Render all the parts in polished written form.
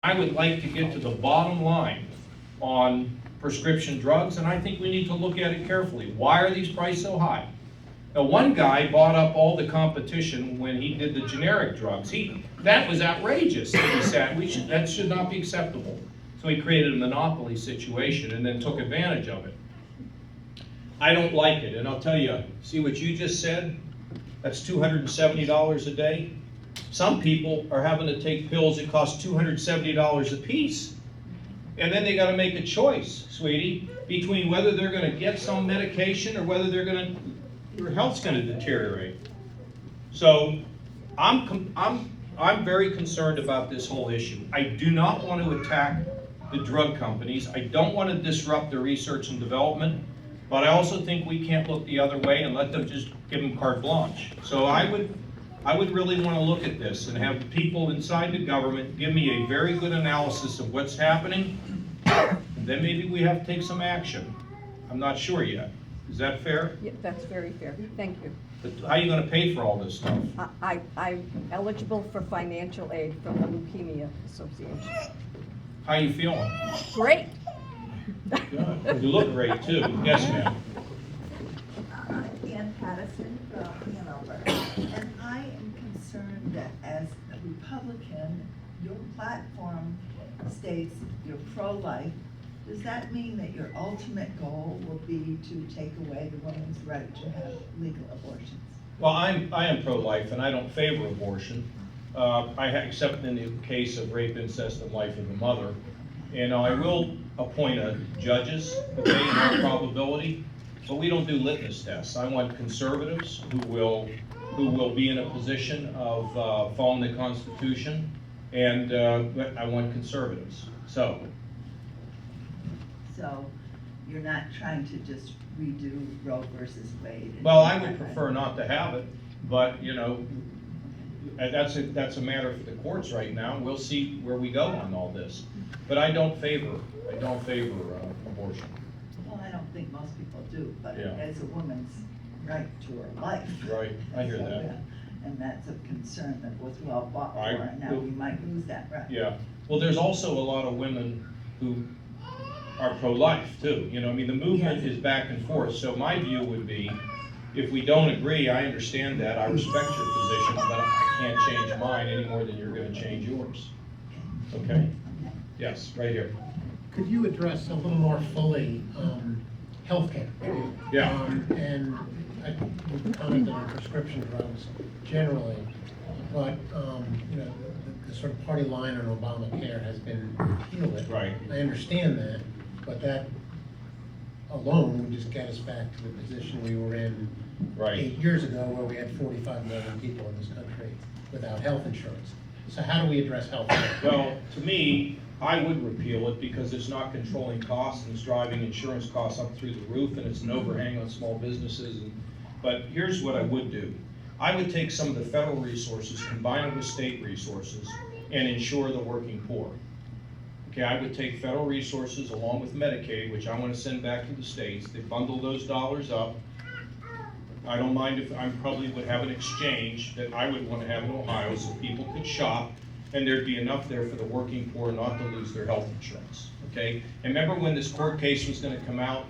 I would like to get to the bottom line on prescription drugs, and I think we need to look at it carefully. Why are these priced so high? Now, one guy bought up all the competition when he did the generic drugs. That was outrageous. He said that should not be acceptable. So he created a monopoly situation and then took advantage of it. I don't like it, and I'll tell you, see what you just said? That's $270 a day. Some people are having to take pills that cost $270 a piece. And then they gotta make a choice, sweetie, between whether they're gonna get some medication or whether your health's gonna deteriorate. So I'm very concerned about this whole issue. I do not want to attack the drug companies. I don't want to disrupt their research and development, but I also think we can't look the other way and let them just give them carte blanche. So I would really want to look at this and have people inside the government give me a very good analysis of what's happening, and then maybe we have to take some action. I'm not sure yet. Is that fair? Yeah, that's very fair. Thank you. But how are you going to pay for all this stuff? I'm eligible for financial aid from the Leukemia Association. How are you feeling? Great. Good. You look great too. Yes, ma'am. Ann Patterson from Hanover, and I am concerned that as a Republican, your platform states you're pro-life. Does that mean that your ultimate goal will be to take away the woman's right to have legal abortions? Well, I am pro-life and I don't favor abortion, except in the case of rape, incest, and life of the mother. And I will appoint judges, okay, in all probability, but we don't do litmus tests. I want conservatives who will be in a position of following the Constitution, and I want conservatives. So you're not trying to just redo Roe versus Wade? Well, I would prefer not to have it, but you know, that's a matter for the courts right now. We'll see where we go on all this. But I don't favor abortion. Well, I don't think most people do, but Yeah. it's a woman's right to her life. Right, I hear that. And that's a concern that was well fought for, and now we might lose that right. Yeah. Well, there's also a lot of women who are pro-life too. You know, I mean, the movement is back and forth. So my view would be, if we don't agree, I understand that. I respect your position, but I can't change mine any more than you're going to change yours. Okay? Yes, right here. Could you address a little more fully healthcare? Yeah. And we commented on prescription drugs generally, but you know, the sort of party line on Obamacare has been repeal it. Right. I understand that, but that alone would just get us back to the position we were in Right. 8 years ago, where we had 45 million people in this country without health insurance. So how do we address healthcare? Well, to me, I would repeal it because it's not controlling costs and it's driving insurance costs up through the roof, and it's an overhang on small businesses. But here's what I would do. I would take some of the federal resources, combine them with state resources, and insure the working poor. Okay, I would take federal resources along with Medicaid, which I want to send back to the states. They bundle those dollars up. I don't mind if I probably would have an exchange that I would want to have in Ohio so people could shop and there'd be enough there for the working poor not to lose their health insurance, okay? And remember when this court case was going to come out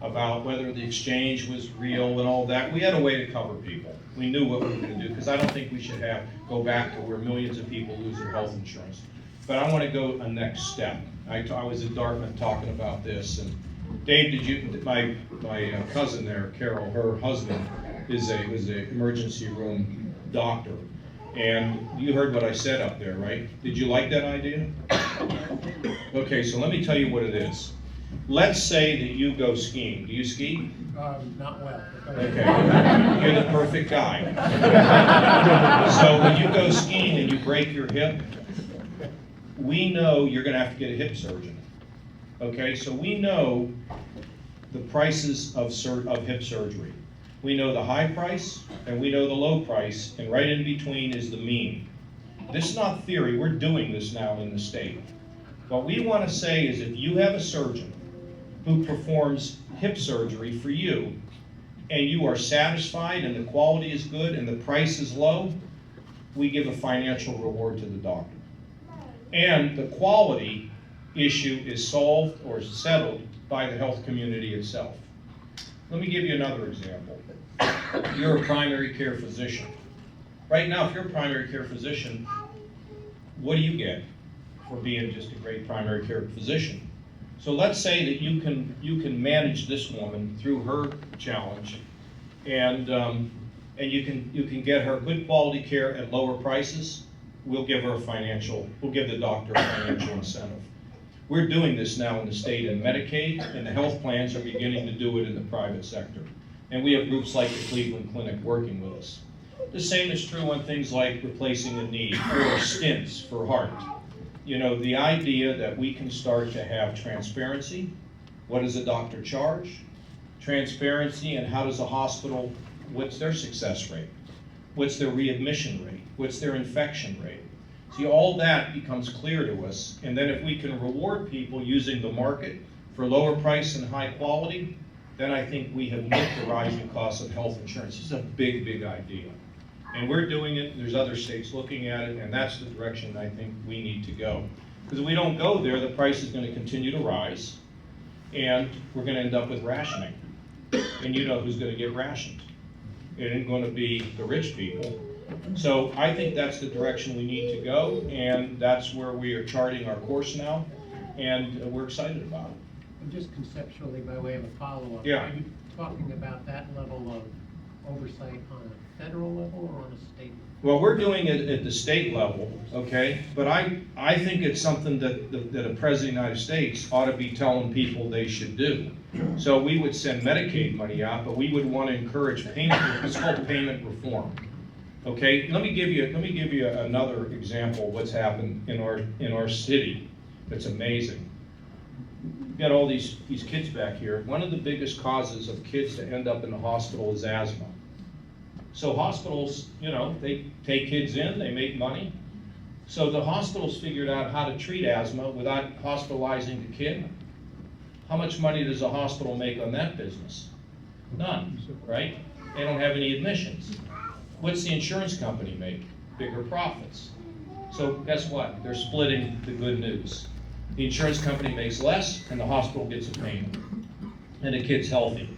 about whether the exchange was real and all that? We had a way to cover people. We knew what we were going to do, because I don't think we should go back to where millions of people lose their health insurance. But I want to go a next step. I was at Dartmouth talking about this, and Dave, my cousin there, Carol, her husband was a emergency room doctor. And you heard what I said up there, right? Did you like that idea? Okay, so let me tell you what it is. Let's say that you go skiing. Do you ski? Not well. Okay, you're the perfect guy. So when you go skiing and you break your hip, we know you're going to have to get a hip surgeon. Okay, so we know the prices of hip surgery. We know the high price and we know the low price, and right in between is the mean. This is not theory. We're doing this now in the state. What we want to say is, if you have a surgeon who performs hip surgery for you and you are satisfied and the quality is good and the price is low, we give a financial reward to the doctor. And the quality issue is solved or settled by the health community itself. Let me give you another example. You're a primary care physician. Right now, if you're a primary care physician, what do you get for being just a great primary care physician? So let's say that you can manage this woman through her challenge, and you can get her good quality care at lower prices. We'll give the doctor a financial incentive. We're doing this now in the state in Medicaid, and the health plans are beginning to do it in the private sector. And we have groups like the Cleveland Clinic working with us. The same is true on things like replacing a knee or stents for heart. You know, the idea that we can start to have transparency. What does a doctor charge? Transparency, and how does a hospital, what's their success rate? What's their readmission rate? What's their infection rate? See, all that becomes clear to us, and then if we can reward people using the market for lower price and high quality, then I think we have met the rising costs of health insurance. This is a big, big idea. And we're doing it, there's other states looking at it, and that's the direction I think we need to go. Because if we don't go there, the price is going to continue to rise, and we're going to end up with rationing. And you know who's going to get rationed. It ain't going to be the rich people. So I think that's the direction we need to go, and that's where we are charting our course now, and we're excited about it. And just conceptually, by way of a follow-up, Yeah. are you talking about that level of oversight on a federal level or on a state level? Well, we're doing it at the state level, okay? But I think it's something that a president of the United States ought to be telling people they should do. So we would send Medicaid money out, but we would want to encourage payment. It's called payment reform. Okay, let me give you another example of what's happened in our city. That's amazing. We've got all these kids back here. One of the biggest causes of kids to end up in the hospital is asthma. So hospitals, you know, they take kids in, they make money. So the hospitals figured out how to treat asthma without hospitalizing the kid. How much money does a hospital make on that business? None, right? They don't have any admissions. What's the insurance company make? Bigger profits. So guess what? They're splitting the good news. The insurance company makes less, and the hospital gets a payment. And the kid's healthy.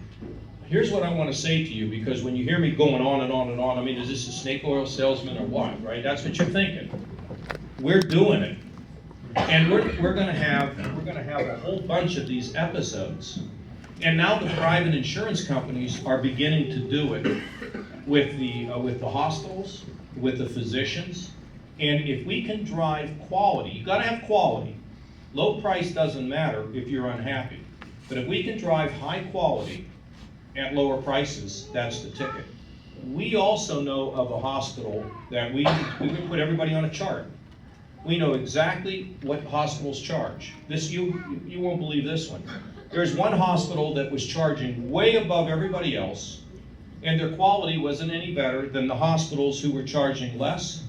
Here's what I want to say to you, because when you hear me going on and on and on, I mean, is this a snake oil salesman or what, right? That's what you're thinking. We're doing it. And we're gonna have a whole bunch of these episodes. And now the private insurance companies are beginning to do it with the hospitals, with the physicians. And if we can drive quality, you gotta have quality. Low price doesn't matter if you're unhappy. But if we can drive high quality at lower prices, that's the ticket. We also know of a hospital that we would put everybody on a chart. We know exactly what hospitals charge. You won't believe this one. There's one hospital that was charging way above everybody else, and their quality wasn't any better than the hospitals who were charging less.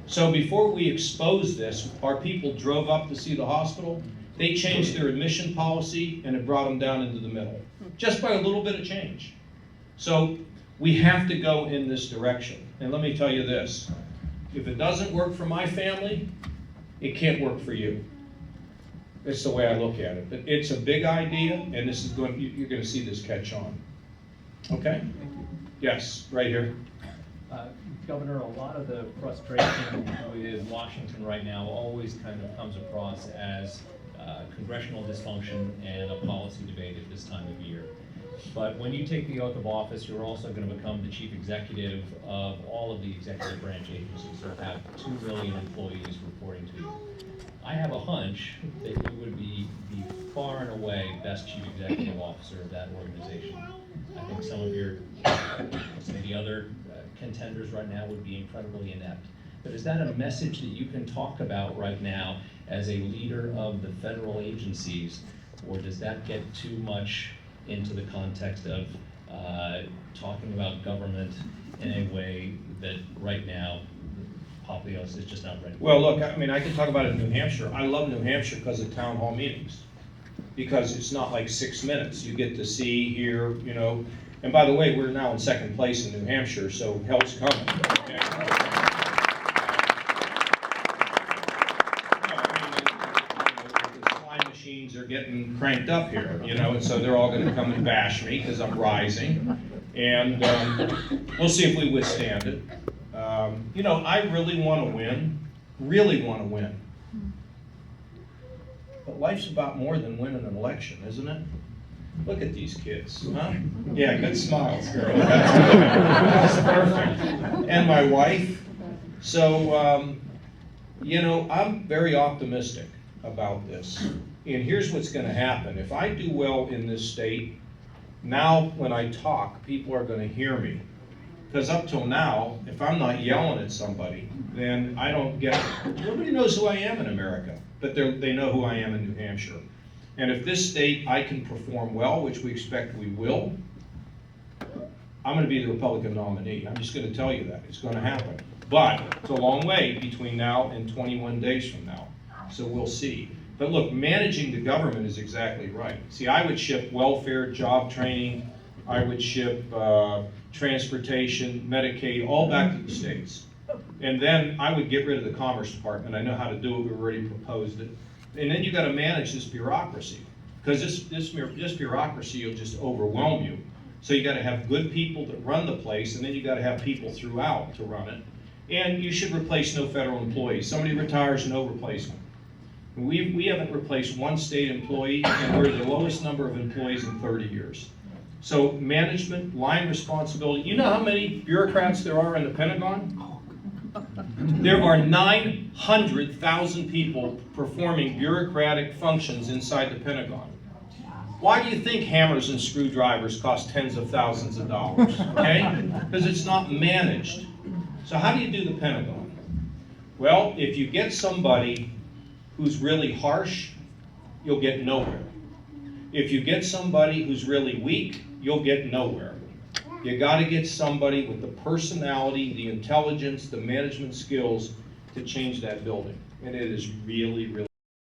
So before we exposed this, our people drove up to see the hospital. They changed their admission policy, and it brought them down into the middle, just by a little bit of change. So we have to go in this direction. And let me tell you this, if it doesn't work for my family, it can't work for you. It's the way I look at it. But it's a big idea, and this is you're going to see this catch on. Okay? Yes, right here. Governor, a lot of the frustration with Washington right now always kind of comes across as congressional dysfunction and a policy debate at this time of year. But when you take the oath of office, you're also going to become the chief executive of all of the executive branch agencies that have 2 million employees reporting to you. I have a hunch that you would be the far and away best chief executive officer of that organization. I think some of the other contenders right now would be incredibly inept. But is that a message that you can talk about right now as a leader of the federal agencies, or does that get too much into the context of talking about government in a way that right now Papios is just not ready? Well, look, I mean, I can talk about it in New Hampshire. I love New Hampshire because of town hall meetings. Because it's not like 6 minutes. You get to see, hear, you know. And by the way, we're now in second place in New Hampshire, so help's coming. Okay? machines are getting cranked up here, you know, and so they're all gonna come and bash me because I'm rising. And we'll see if we withstand it. You know, I really wanna win, really wanna win. But life's about more than winning an election, isn't it? Look at these kids, huh? Yeah, good smiles, girl. That's perfect. And my wife. So, you know, I'm very optimistic about this. And here's what's gonna happen. If I do well in this state, now when I talk, people are gonna hear me. Because up till now, if I'm not yelling at somebody, then I don't get, nobody knows who I am in America, but they know who I am in New Hampshire. And if this state, I can perform well, which we expect we will, I'm gonna be the Republican nominee. I'm just gonna tell you that, it's gonna happen. But it's a long way between now and 21 days from now, so we'll see. But look, managing the government is exactly right. See, I would ship welfare, job training, I would ship transportation, Medicaid, all back to the states. And then I would get rid of the Commerce Department. I know how to do it, we've already proposed it. And then you gotta manage this bureaucracy, because this bureaucracy will just overwhelm you. So you gotta have good people that run the place, and then you gotta have people throughout to run it. And you should replace no federal employees. Somebody retires, no replacement. We haven't replaced one state employee, and we're the lowest number of employees in 30 years. So management, line responsibility. You know how many bureaucrats there are in the Pentagon? There are 900,000 people performing bureaucratic functions inside the Pentagon. Why do you think hammers and screwdrivers cost tens of thousands of dollars? Okay? Because it's not managed. So how do you do the Pentagon? Well, if you get somebody who's really harsh, you'll get nowhere. If you get somebody who's really weak, you'll get nowhere. You gotta get somebody with the personality, the intelligence, the management skills to change that building. And it is really, really